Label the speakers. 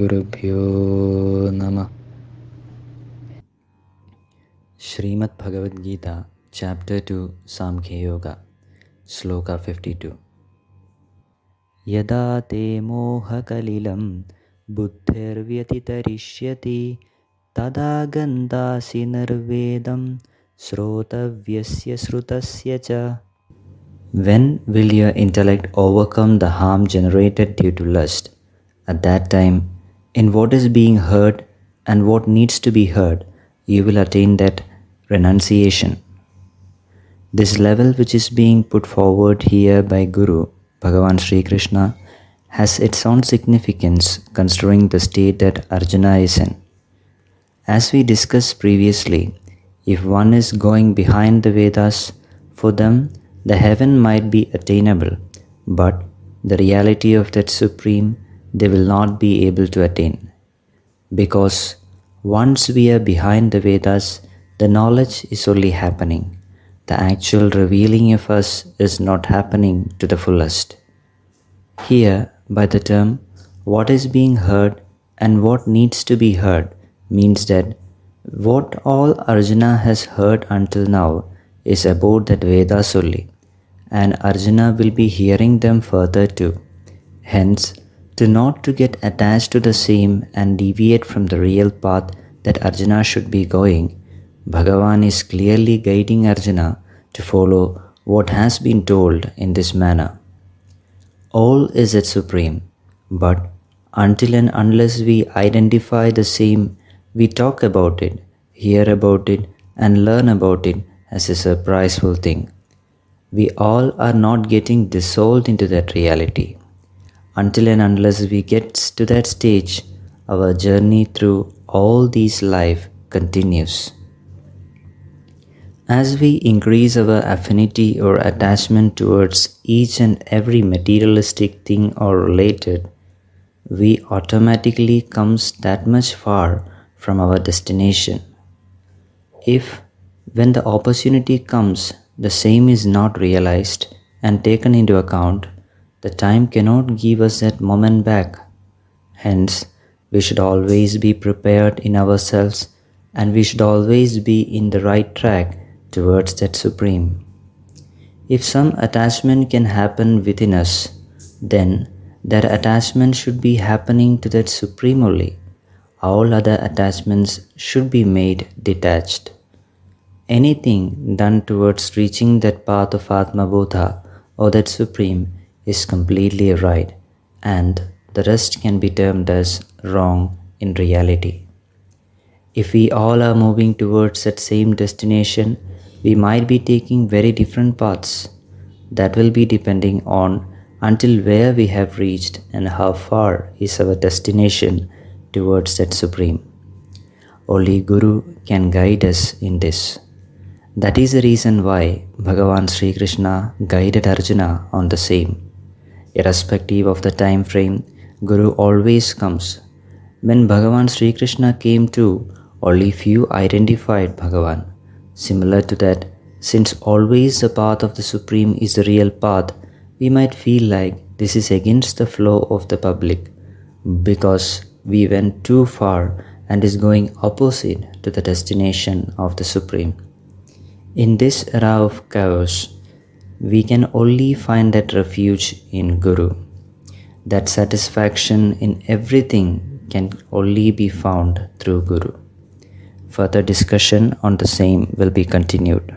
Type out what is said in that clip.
Speaker 1: Gurubhyo Namah. Shrimad Bhagavad Gita, Chapter 2, Samkhya Yoga, Sloka 52. Yada te moha kalilam buddhirvyatitarishyati tada gandasi nirvedam srotavyasya srutasya cha. When will your intellect overcome the harm generated due to lust? At that time, in what is being heard and what needs to be heard, you will attain that renunciation. This level which is being put forward here by Guru, Bhagavan Shri Krishna, has its own significance considering the state that Arjuna is in. As we discussed previously, if one is going behind the Vedas, for them the heaven might be attainable, but the reality of that Supreme they will not be able to attain. Because once we are behind the Vedas, the knowledge is only happening. The actual revealing of us is not happening to the fullest. Here, by the term, what is being heard and what needs to be heard means that what all Arjuna has heard until now is about that Vedas only, and Arjuna will be hearing them further too. Hence, not to get attached to the same and deviate from the real path that Arjuna should be going, Bhagavan is clearly guiding Arjuna to follow what has been told in this manner. All is at Supreme, but until and unless we identify the same, we talk about it, hear about it, and learn about it as a surpriseful thing. We all are not getting dissolved into that reality. Until and unless we get to that stage, our journey through all these life continues. As we increase our affinity or attachment towards each and every materialistic thing or related, we automatically comes that much far from our destination. If, when the opportunity comes, the same is not realized and taken into account, the time cannot give us that moment back. Hence, we should always be prepared in ourselves and we should always be in the right track towards that Supreme. If some attachment can happen within us, then that attachment should be happening to that Supreme only. All other attachments should be made detached. Anything done towards reaching that path of Atma Bodha or that Supreme is completely right, and the rest can be termed as wrong in reality. If we all are moving towards that same destination, we might be taking very different paths. That will be depending on until where we have reached and how far is our destination towards that Supreme. Only Guru can guide us in this. That is the reason why Bhagavan Shri Krishna guided Arjuna on the same. Irrespective of the time frame, Guru always comes. When Bhagavan Shri Krishna came too, only few identified Bhagavan. Similar to that, since always the path of the Supreme is the real path, we might feel like this is against the flow of the public because we went too far and is going opposite to the destination of the Supreme. In this era of chaos, we can only find that refuge in Guru. That satisfaction in everything can only be found through Guru. Further discussion on the same will be continued.